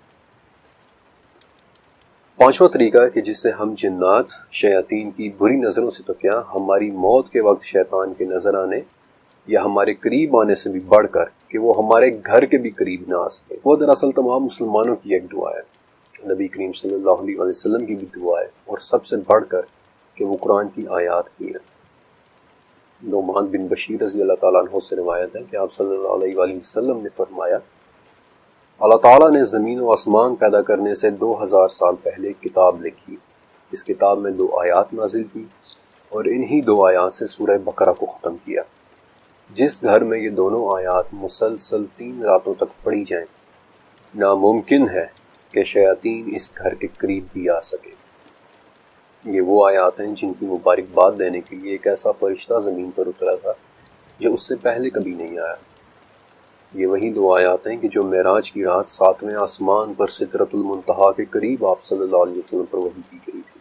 پانچواں طریقہ ہے کہ جس سے ہم جنات شیاطین کی بری نظروں سے تو کیا، ہماری موت کے وقت شیطان کے نظر آنے یا ہمارے قریب آنے سے بھی بڑھ کر کہ وہ ہمارے گھر کے بھی قریب نہ آ سکے، وہ دراصل تمام مسلمانوں کی ایک دعا ہے، نبی کریم صلی اللہ علیہ وسلم کی بھی دعا ہے، اور سب سے بڑھ کر کہ وہ قرآن کی آیات بھی ہیں۔ نعمان بن بشیر رضی اللہ تعالیٰ عنہ سے روایت ہے کہ آپ صلی اللہ علیہ وسلم نے فرمایا، اللہ تعالیٰ نے زمین و آسمان پیدا کرنے سے 2000 سال پہلے ایک کتاب لکھی، اس کتاب میں 2 آیات نازل کی، اور انہی 2 آیات سے سورہ بقرہ کو ختم کیا۔ جس گھر میں یہ دونوں آیات مسلسل 3 راتوں تک پڑھی جائیں، ناممکن ہے کہ شیاطین اس گھر کے قریب بھی آ سکے۔ یہ وہ آیات ہیں جن کی مبارکباد دینے کے لیے ایک ایسا فرشتہ زمین پر اترا تھا جو اس سے پہلے کبھی نہیں آیا۔ یہ وہی 2 آیات ہیں کہ جو معراج کی رات 7ویں آسمان پر سدرۃ المنتہا کے قریب آپ صلی اللہ علیہ وسلم پر وحی کی گئی تھی۔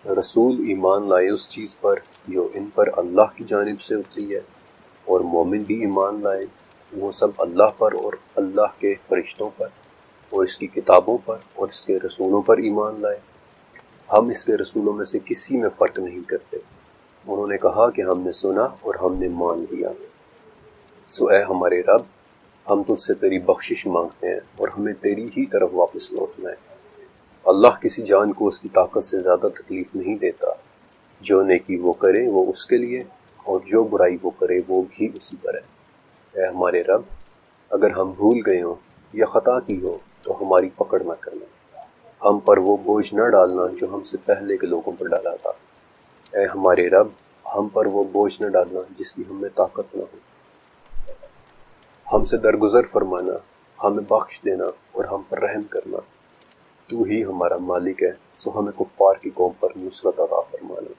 رسول ایمان لائے اس چیز پر جو ان پر اللہ کی جانب سے اتری ہے، اور مومن بھی ایمان لائے، وہ سب اللہ پر اور اللہ کے فرشتوں پر اور اس کی کتابوں پر اور اس کے رسولوں پر ایمان لائے۔ ہم اس کے رسولوں میں سے کسی میں فرق نہیں کرتے۔ انہوں نے کہا کہ ہم نے سنا اور ہم نے مان لیا۔ سو اے ہمارے رب، ہم تجھ سے تیری بخشش مانگتے ہیں اور ہمیں تیری ہی طرف واپس لوٹنا ہے۔ اللہ کسی جان کو اس کی طاقت سے زیادہ تکلیف نہیں دیتا، جو نیکی وہ کرے وہ اس کے لیے، اور جو برائی وہ کرے وہ بھی اسی پر ہے۔ اے ہمارے رب، اگر ہم بھول گئے ہوں یا خطا کی ہو تو ہماری پکڑ نہ کرنا، ہم پر وہ بوجھ نہ ڈالنا جو ہم سے پہلے کے لوگوں پر ڈالا تھا۔ اے ہمارے رب، ہم پر وہ بوجھ نہ ڈالنا جس کی ہم میں طاقت نہ ہو۔ ہم سے درگزر فرمانا، ہمیں بخش دینا اور ہم پر رحم کرنا۔ تو ہی ہمارا مالک ہے، سو ہمیں کفار کی قوم پر نصرت عطا فرمانا۔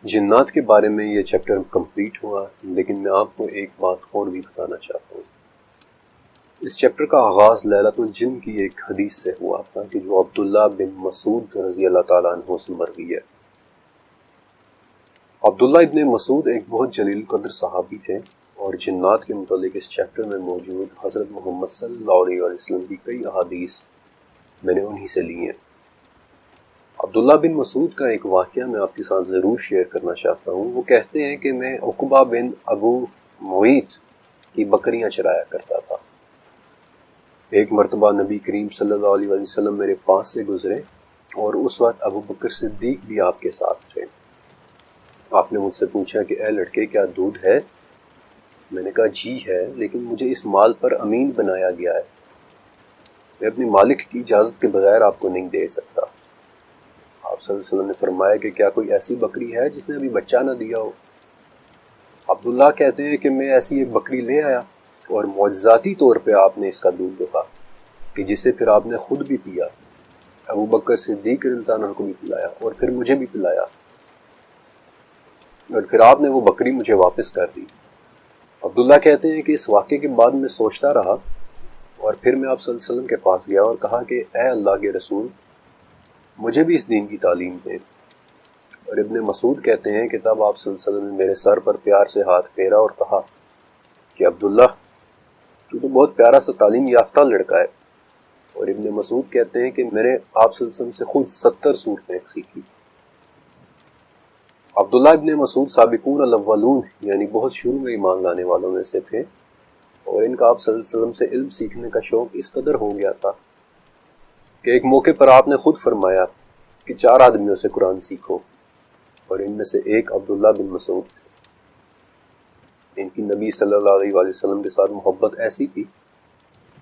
جنات کے بارے میں یہ چیپٹر کمپلیٹ ہوا، لیکن میں آپ کو ایک بات اور بھی بتانا چاہتا ہوں۔ اس چیپٹر کا آغاز لیلۃ الجن کی ایک حدیث سے ہوا تھا کہ جو عبداللہ بن مسعود رضی اللہ تعالیٰ عنہ سے مروی ہے۔ عبداللہ ابن مسعود ایک بہت جلیل قدر صحابی تھے، اور جنات کے متعلق اس چیپٹر میں موجود حضرت محمد صلی اللہ علیہ وسلم کی کئی احادیث میں نے انہی سے لی ہیں۔ عبداللہ بن مسعود کا ایک واقعہ میں آپ کے ساتھ ضرور شیئر کرنا چاہتا ہوں۔ وہ کہتے ہیں کہ میں عقبہ بن ابو معیط کی بکریاں چرایا کرتا تھا۔ ایک مرتبہ نبی کریم صلی اللہ علیہ وسلم میرے پاس سے گزرے، اور اس وقت ابو بکر صدیق بھی آپ کے ساتھ تھے۔ آپ نے مجھ سے پوچھا کہ اے لڑکے، کیا دودھ ہے؟ میں نے کہا جی ہے، لیکن مجھے اس مال پر امین بنایا گیا ہے، میں اپنے مالک کی اجازت کے بغیر آپ کو نہیں دے سکتا۔ آپ صلی اللہ علیہ وسلم نے فرمایا کہ کیا کوئی ایسی بکری ہے جس نے ابھی بچہ نہ دیا ہو؟ عبداللہ کہتے ہیں کہ میں ایسی ایک بکری لے آیا، اور معجزاتی طور پہ آپ نے اس کا دودھ دہا کہ جسے پھر آپ نے خود بھی پیا، ابو بکر صدیق رضی اللہ عنہ کو بھی پلایا، اور پھر مجھے بھی پلایا، اور پھر آپ نے وہ بکری مجھے واپس کر دی۔ عبداللہ کہتے ہیں کہ اس واقعے کے بعد میں سوچتا رہا، اور پھر میں آپ صلی اللہ علیہ وسلم کے پاس گیا اور کہا کہ اے اللہ کے رسول، مجھے بھی اس دین کی تعلیم دیں۔ اور ابن مسعود کہتے ہیں کہ تب آپ صلی اللہ علیہ وسلم نے میرے سر پر پیار سے ہاتھ پھیرا اور کہا کہ عبداللہ، تو بہت پیارا سا تعلیم یافتہ لڑکا ہے۔ اور ابن مسعود کہتے ہیں کہ میں نے آپ صلی اللہ علیہ وسلم سے خود 70 صورتیں سیکھی۔ عبداللہ ابن مسعود سابقون الاولون یعنی بہت شروع میں ایمان لانے والوں میں سے تھے، اور ان کا آپ صلی اللہ علیہ وسلم سے علم سیکھنے کا شوق اس قدر ہو گیا تھا کہ ایک موقع پر آپ نے خود فرمایا کہ 4 آدمیوں سے قرآن سیکھو، اور ان میں سے ایک عبداللہ بن مسعود تھے۔ ان کی نبی صلی اللہ علیہ وسلم کے ساتھ محبت ایسی تھی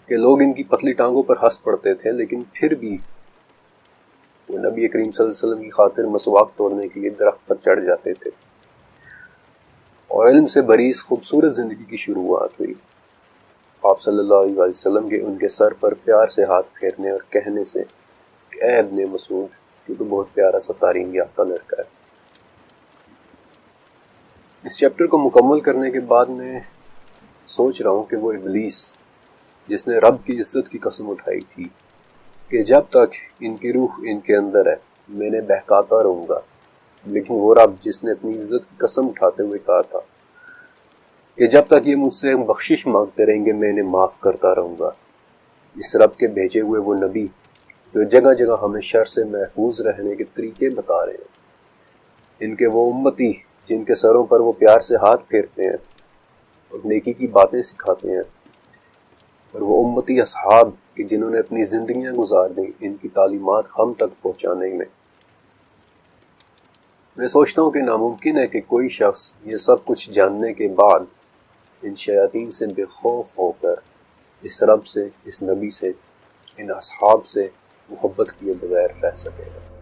کہ لوگ ان کی پتلی ٹانگوں پر ہنس پڑتے تھے، لیکن پھر بھی وہ نبی کریم صلی اللہ علیہ وسلم کی خاطر مسواک توڑنے کے لیے درخت پر چڑھ جاتے تھے، اور علم سے بریز خوبصورت زندگی کی شروعات ہوئی۔ آپ صلی اللہ علیہ وسلم کے ان کے سر پر پیار سے ہاتھ پھیرنے اور کہنے سے کہ اے ابن مسعود، تو بہت پیارا سا تعلیم یافتہ لڑکا ہے۔ اس چیپٹر کو مکمل کرنے کے بعد میں سوچ رہا ہوں کہ وہ ابلیس جس نے رب کی عزت کی قسم اٹھائی تھی کہ جب تک ان کی روح ان کے اندر ہے میں نے بہکاتا رہوں گا، لیکن وہ رب جس نے اپنی عزت کی قسم اٹھاتے ہوئے کہا تھا کہ جب تک یہ مجھ سے بخشش مانگتے رہیں گے میں انہیں معاف کرتا رہوں گا، اس رب کے بھیجے ہوئے وہ نبی جو جگہ جگہ ہمیں شر سے محفوظ رہنے کے طریقے بتا رہے ہیں، ان کے وہ امتی جن کے سروں پر وہ پیار سے ہاتھ پھیرتے ہیں اور نیکی کی باتیں سکھاتے ہیں، اور وہ امتی اصحاب کہ جنہوں نے اپنی زندگیاں گزار دیں ان کی تعلیمات ہم تک پہنچانے میں سوچتا ہوں کہ ناممکن ہے کہ کوئی شخص یہ سب کچھ جاننے کے بعد ان شیاطین سے بے خوف ہو کر اس رب سے، اس نبی سے، ان اصحاب سے محبت کیے بغیر رہ سکے گا۔